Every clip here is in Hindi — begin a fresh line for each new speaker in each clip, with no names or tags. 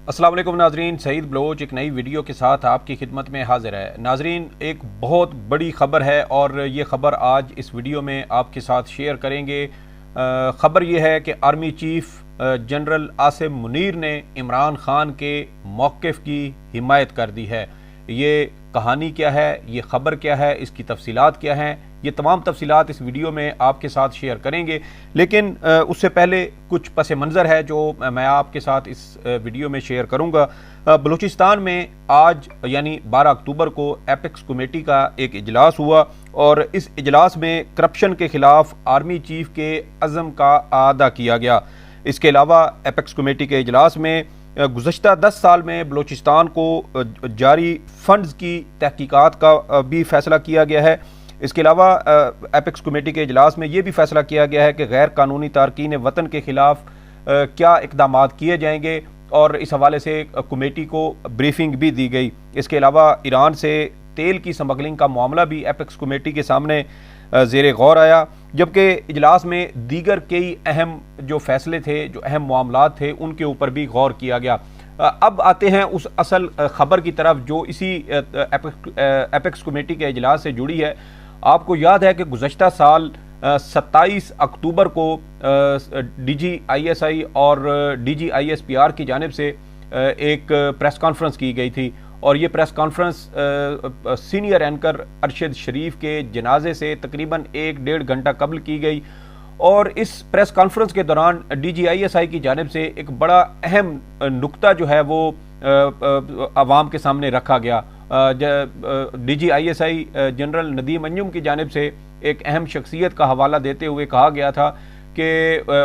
अस्सलाम वालेकुम नाजरीन, सईद बलोच एक नई वीडियो के साथ आपकी खिदमत में हाजिर है। नाजरीन, एक बहुत बड़ी ख़बर है और ये ख़बर आज इस वीडियो में आपके साथ शेयर करेंगे। ख़बर ये है कि army chief general Asim Munir ने इमरान खान के मौक़िफ़ की हिमायत कर दी है। ये कहानी क्या है, ये ख़बर क्या है, इसकी तफसीलात क्या हैं, ये तमाम तफसीलात इस वीडियो में आपके साथ शेयर करेंगे। लेकिन उससे पहले कुछ पस मंज़र है जो मैं आपके साथ इस वीडियो में शेयर करूँगा। बलूचिस्तान में आज यानी 12 अक्टूबर को एपेक्स कमेटी का एक इजलास हुआ और इस इजलास में करप्शन के ख़िलाफ़ आर्मी चीफ के अज़म का आदा किया गया। इसके अलावा एपेक्स कमेटी के इजलास में गुज़श्ता 10 साल में बलूचिस्तान को जारी फ़ंड्स की तहकीकात का भी फ़ैसला किया गया है। इसके अलावा एपेक्स कमेटी के इजलास में ये भी फैसला किया गया है कि गैर कानूनी तारकीन वतन के ख़िलाफ़ क्या इक़दाम किए जाएंगे और इस हवाले से कमेटी को ब्रीफिंग भी दी गई। इसके अलावा ईरान से तेल की स्मगलिंग का मामला भी एपेक्स कमेटी के सामने ज़ेरे गौर आया, जबकि इजलास में दीगर कई अहम जो फैसले थे, जो अहम मामलात थे, उनके ऊपर भी गौर किया गया। अब आते हैं उस असल ख़बर की तरफ जो इसी एपेक्स कमेटी के इजलास से जुड़ी है। आपको याद है कि गुज़श्ता साल 27 अक्टूबर को DGISI और DGISPR की जानिब से एक प्रेस कॉन्फ्रेंस की गई थी और ये press conference senior anchor Arshad Sharif के जनाजे से तकरीबन 1-1.5 घंटा कबल की गई। और इस प्रेस कॉन्फ्रेंस के दौरान DGISI की जानिब से एक बड़ा अहम नुक्ता जो है वो आवाम के सामने रखा गया। DGISI जनरल नदीम अंजुम की जानिब से एक अहम शख्सियत का हवाला देते हुए कहा गया था कि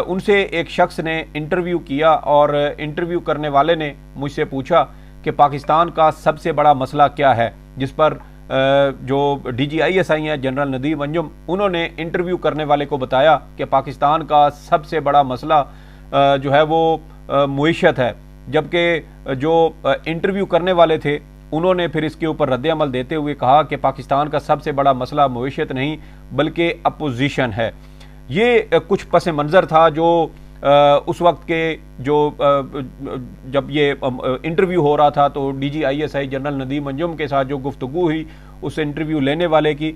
उनसे एक शख्स ने इंटरव्यू किया और इंटरव्यू करने वाले ने मुझसे पूछा कि पाकिस्तान का सबसे बड़ा मसला क्या है, जिस पर जो DGISI हैं जनरल नदीम अंजुम, उन्होंने इंटरव्यू करने वाले को बताया कि पाकिस्तान का सबसे बड़ा मसला जो है वो मुईशत है। जबकि जो इंटरव्यू करने वाले थे उन्होंने फिर इसके ऊपर रद्द-ए-अमल देते हुए कहा कि पाकिस्तान का सबसे बड़ा मसला मुईशत नहीं बल्कि अपोजिशन है। ये कुछ पस मंज़र था जो उस वक्त के जो जब ये इंटरव्यू हो रहा था तो DGISI जनरल नदीम अंजुम के साथ जो गुफ्तगू हुई उस इंटरव्यू लेने वाले की,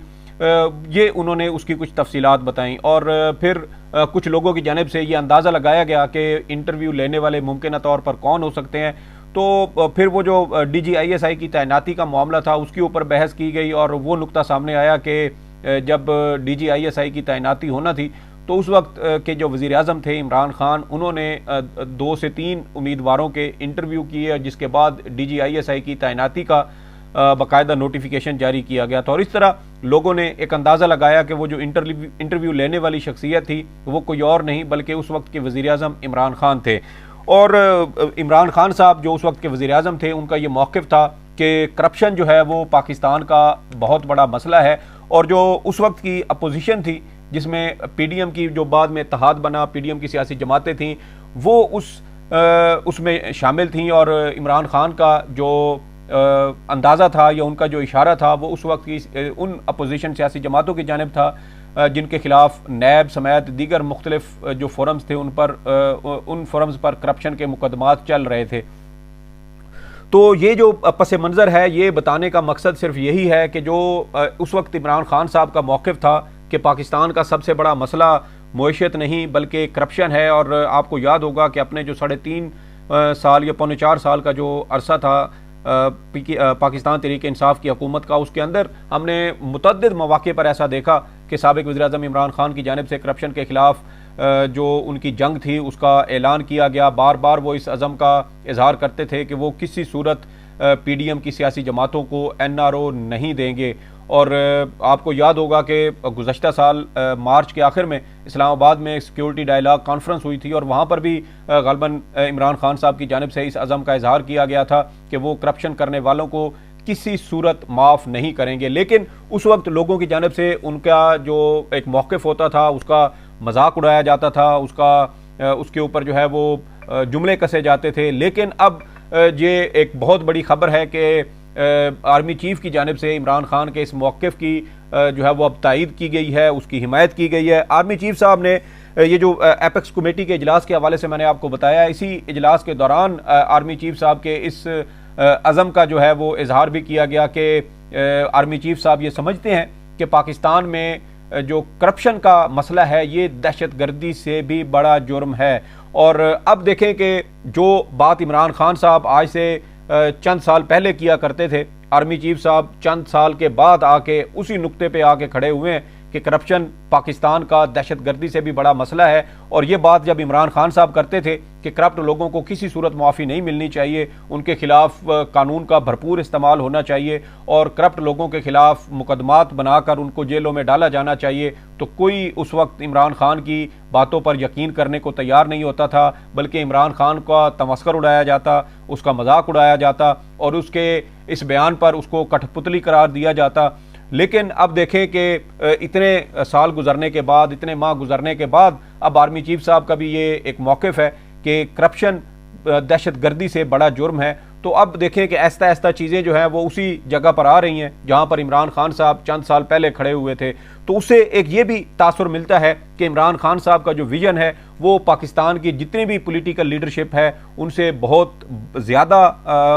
ये उन्होंने उसकी कुछ तफसीलात बताई और फिर कुछ लोगों की जानिब से ये अंदाज़ा लगाया गया कि इंटरव्यू लेने वाले मुमकिन तौर पर कौन हो सकते हैं। तो फिर वो जो DGISI की तैनाती का मामला था उसके ऊपर बहस की गई और वो नुक्ता सामने आया कि जब DGISI की तैनाती होना थी तो उस वक्त के जो वज़ीर आज़म थे इमरान खान, उन्होंने 2 से 3 उम्मीदवारों के इंटरव्यू किए, जिसके बाद DGISI की तैनाती का बाकायदा नोटिफिकेशन जारी किया गया था। और इस तरह लोगों ने एक अंदाज़ा लगाया कि वो जो इंटरव्यू लेने वाली शख्सियत थी वो कोई और नहीं बल्कि उस वक्त के वज़ीर आज़म इमरान खान थे। और इमरान खान साहब जो उस वक्त के वज़ीर आज़म थे, उनका ये मौक़िफ़ था कि करप्शन जो है वो पाकिस्तान का बहुत बड़ा मसला है और जो उस वक्त की अपोजिशन थी जिसमें PDM की जो बाद में इत्तेहाद बना, PDM की सियासी जमातें थीं, वो उसमें शामिल थीं और इमरान खान का जो अंदाज़ा था या उनका जो इशारा था वो उस वक्त की उन अपोजिशन सियासी जमातों की जानिब था जिनके खिलाफ नैब समेत दीगर मुख्तलिफ जो फोरम्स थे उन फोरम्स पर करप्शन के मुकदमात चल रहे थे। तो ये जो पस मंज़र है ये बताने का मकसद सिर्फ यही है कि जो उस वक्त इमरान खान साहब का मौक़िफ़ था कि पाकिस्तान का सबसे बड़ा मसला मुईशत नहीं बल्कि करप्शन है। और आपको याद होगा कि अपने जो 3.5 साल या 3.25 साल का जो अरसा था पाकिस्तान तहरीक इंसाफ की हुकूमत का, उसके अंदर हमने मुतअद्दिद मौक़े पर ऐसा देखा कि साबिक़ वज़ीर आज़म इमरान खान की जानिब से करप्शन के ख़िलाफ़ जो उनकी जंग थी उसका ऐलान किया गया। बार बार वो इस अज़म का इजहार करते थे कि वो किसी सूरत PDM की सियासी जमातों को NRO नहीं देंगे। और आपको याद होगा कि गुज़श्ता साल मार्च के आखिर में इस्लामाबाद में सिक्योरिटी डायलॉग कॉन्फ्रेंस हुई थी और वहाँ पर भी ग़ालिबन इमरान खान साहब की जानिब से इस अज़म का इजहार किया गया था कि वो करप्शन करने वालों को किसी सूरत माफ़ नहीं करेंगे। लेकिन उस वक्त लोगों की जानिब से उनका जो एक मौक़िफ़ होता था उसका मजाक उड़ाया जाता था, उसके ऊपर जो है वो जुमले कसे जाते थे। लेकिन अब ये एक बहुत बड़ी खबर है कि आर्मी चीफ की जानिब से इमरान खान के इस मौक़िफ़ की जो है वो अब तायीद की गई है, उसकी हिमायत की गई है। आर्मी चीफ साहब ने ये जो एपेक्स कमेटी के इजलास के हवाले से मैंने आपको बताया, इसी इजलास के दौरान आर्मी चीफ साहब के इस अज़म का जो है वो इजहार भी किया गया कि आर्मी चीफ साहब ये समझते हैं कि पाकिस्तान में जो करप्शन का मसला है ये दहशतगर्दी से भी बड़ा जुर्म है। और अब देखें कि जो बात इमरान खान साहब आज से चंद साल पहले किया करते थे, आर्मी चीफ साहब चंद साल के बाद आके उसी नुक्ते पे आके खड़े हुए हैं कि करप्शन पाकिस्तान का दहशतगर्दी से भी बड़ा मसला है। और ये बात जब इमरान खान साहब करते थे कि करप्ट लोगों को किसी सूरत मुआफ़ी नहीं मिलनी चाहिए, उनके खिलाफ कानून का भरपूर इस्तेमाल होना चाहिए और करप्ट लोगों के खिलाफ मुकदमात बनाकर उनको जेलों में डाला जाना चाहिए, तो कोई उस वक्त इमरान खान की बातों पर यकीन करने को तैयार नहीं होता था, बल्कि इमरान खान का तमस्कर उड़ाया जाता, उसका मजाक उड़ाया जाता और उसके इस बयान पर उसको कठपुतली करार दिया जाता। लेकिन अब देखें कि इतने साल गुजरने के बाद, इतने माह गुजरने के बाद अब आर्मी चीफ साहब का भी ये एक मौक़िफ़ है कि करप्शन दहशतगर्दी से बड़ा जुर्म है। तो अब देखें कि ऐसा ऐसा चीज़ें जो हैं वो उसी जगह पर आ रही हैं जहां पर इमरान खान साहब चंद साल पहले खड़े हुए थे। तो उससे एक ये भी तासुर मिलता है कि इमरान खान साहब का जो विजन है वो पाकिस्तान की जितनी भी पॉलिटिकल लीडरशिप है उनसे बहुत ज़्यादा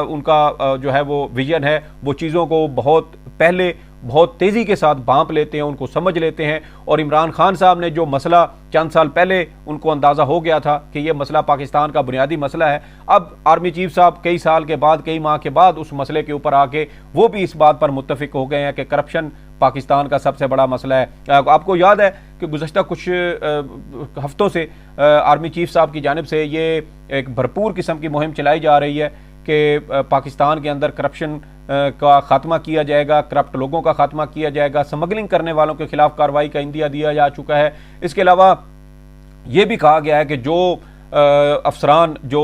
उनका जो है वो विजन है, वो चीज़ों को बहुत पहले बहुत तेज़ी के साथ भांप लेते हैं, उनको समझ लेते हैं। और इमरान खान साहब ने जो मसला चंद साल पहले उनको अंदाज़ा हो गया था कि यह मसला पाकिस्तान का बुनियादी मसला है, अब आर्मी चीफ साहब कई साल के बाद, कई माह के बाद उस मसले के ऊपर आके वो भी इस बात पर मुत्तफिक हो गए हैं कि करप्शन पाकिस्तान का सबसे बड़ा मसला है। आपको याद है कि गुज़श्ता कुछ हफ्तों से आर्मी चीफ साहब की जानिब से ये एक भरपूर किस्म की मुहिम चलाई जा रही है कि पाकिस्तान के अंदर करप्शन का खात्मा किया जाएगा, करप्ट लोगों का खात्मा किया जाएगा, स्मगलिंग करने वालों के खिलाफ कार्रवाई का इंदिया दिया जा चुका है। इसके अलावा ये भी कहा गया है कि जो अफसरान जो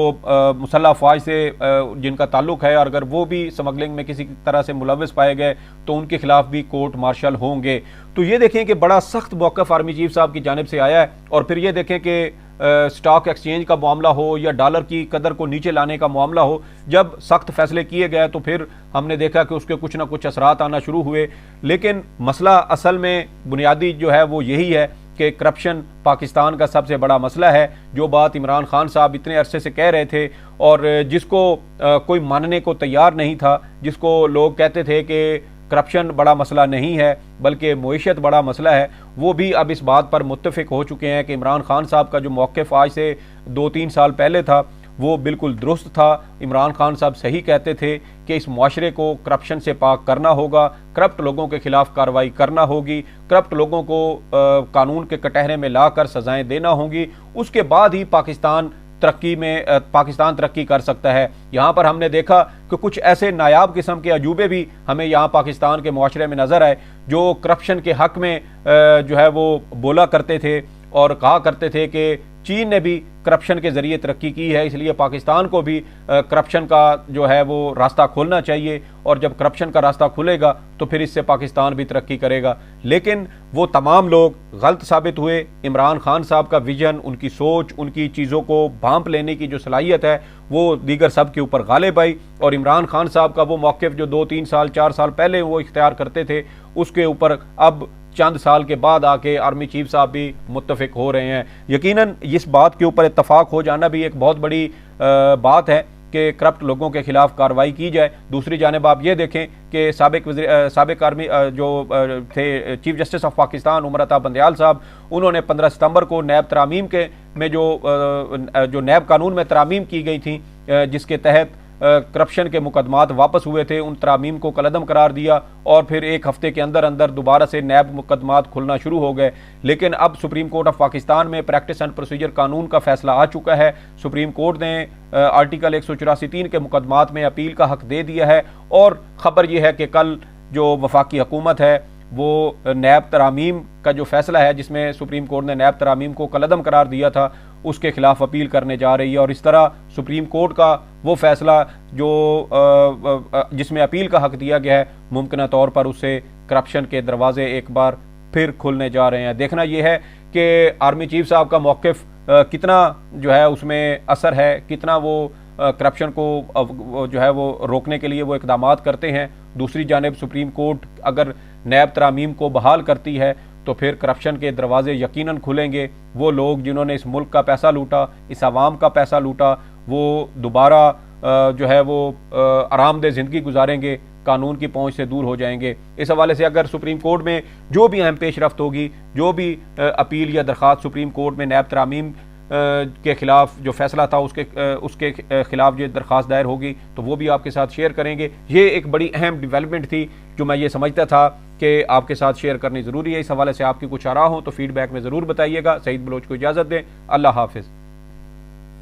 मुसल्लह अफवाज से जिनका ताल्लुक है और अगर वो भी स्मगलिंग में किसी तरह से मुलविस पाए गए तो उनके खिलाफ भी कोर्ट मार्शल होंगे। तो ये देखें कि बड़ा सख्त मौक़िफ़ आर्मी चीफ साहब की जानिब से आया है। और फिर ये देखें कि स्टॉक एक्सचेंज का मामला हो या डॉलर की कदर को नीचे लाने का मामला हो, जब सख्त फैसले किए गए तो फिर हमने देखा कि उसके कुछ ना कुछ असरात आना शुरू हुए। लेकिन मसला असल में बुनियादी जो है वो यही है कि करप्शन पाकिस्तान का सबसे बड़ा मसला है। जो बात इमरान खान साहब इतने अरसे से कह रहे थे और जिसको कोई मानने को तैयार नहीं था, जिसको लोग कहते थे कि करप्शन बड़ा मसला नहीं है बल्कि मईशत बड़ा मसला है, वो भी अब इस बात पर मुत्तफिक हो चुके हैं कि इमरान खान साहब का जो मौक़िफ़ आज से 2-3 साल पहले था वो बिल्कुल दुरुस्त था। इमरान खान साहब सही कहते थे कि इस मुआशरे को करप्शन से पाक करना होगा, करप्ट लोगों के खिलाफ कार्रवाई करना होगी, करप्ट लोगों को कानून के कटहरे में लाकर सजाएं देना होंगी, उसके बाद ही पाकिस्तान तरक्की कर सकता है। यहाँ पर हमने देखा कि कुछ ऐसे नायाब किस्म के अजूबे भी हमें यहाँ पाकिस्तान के मुआशरे में नजर आए जो करप्शन के हक में जो है वो बोला करते थे और कहा करते थे कि चीन ने भी करप्शन के जरिए तरक्की की है, इसलिए पाकिस्तान को भी करप्शन का जो है वो रास्ता खोलना चाहिए और जब करप्शन का रास्ता खुलेगा तो फिर इससे पाकिस्तान भी तरक्की करेगा। लेकिन वो तमाम लोग गलत साबित हुए। इमरान खान साहब का विजन, उनकी सोच, उनकी चीज़ों को भांप लेने की जो सलाहियत है वो दीगर सब के ऊपर गालिब आई और इमरान खान साहब का वो मौक़िफ़ जो 2-3 साल 4 साल पहले वो इख्तियार करते थे उसके ऊपर अब चंद साल के बाद आके आर्मी चीफ साहब भी मुत्तफिक हो रहे हैं। यकीनन इस बात के ऊपर इत्तफाक हो जाना भी एक बहुत बड़ी बात है कि करप्ट लोगों के खिलाफ कार्रवाई की जाए। दूसरी जानिब आप ये देखें कि साबिक आर्मी जो थे chief justice of Pakistan Umar Ata Bandial साहब, उन्होंने 15 सितंबर को नैब तरामीम के में जो नैब कानून में तरामीम की गई थी जिसके तहत करप्शन के मुकदमात वापस हुए थे, उन तरामीम को कलअदम करार दिया और फिर एक हफ्ते के अंदर अंदर दोबारा से नैब मुकदमात खुलना शुरू हो गए। लेकिन अब सुप्रीम कोर्ट ऑफ पाकिस्तान में प्रैक्टिस एंड प्रोसीजर कानून का फैसला आ चुका है। सुप्रीम कोर्ट ने आर्टिकल 184(3) के मुकदमात में अपील का हक दे दिया है और ख़बर यह है कि कल जो वफाकी हुकूमत है वो नैब तरामीम का जो फैसला है जिसमें सुप्रीम कोर्ट ने नैब तरामीम को कलअदम करार दिया था उसके खिलाफ अपील करने जा रही है। और इस तरह सुप्रीम कोर्ट का वो फैसला जो जिसमें अपील का हक दिया गया है, मुमकिन तौर पर उससे करप्शन के दरवाजे एक बार फिर खुलने जा रहे हैं। देखना यह है कि आर्मी चीफ साहब का मौक़िफ़ कितना जो है उसमें असर है, कितना वो करप्शन को जो है वो रोकने के लिए वो इक़दामात करते हैं। दूसरी जानिब सुप्रीम कोर्ट अगर नैब तरामीम को बहाल करती है तो फिर करप्शन के दरवाजे यकीनन खुलेंगे। वो लोग जिन्होंने इस मुल्क का पैसा लूटा, इस आवाम का पैसा लूटा, वो दोबारा जो है वो आरामदेह ज़िंदगी गुजारेंगे, कानून की पहुंच से दूर हो जाएंगे। इस हवाले से अगर सुप्रीम कोर्ट में जो भी अहम पेशरफ्त होगी, जो भी अपील या दरख्वास्त सुप्रीम कोर्ट में नैब तरामीम के खिलाफ जो फैसला था उसके खिलाफ जो दरख्वास्त दायर होगी तो वो भी आपके साथ शेयर करेंगे। ये एक बड़ी अहम डेवलपमेंट थी जो मैं ये समझता था कि आपके साथ शेयर करनी ज़रूरी है। इस हवाले से आपकी कुछ आरा हो तो फीडबैक में ज़रूर बताइएगा। सईद बलोच को इजाज़त दें। अल्लाह हाफिज़।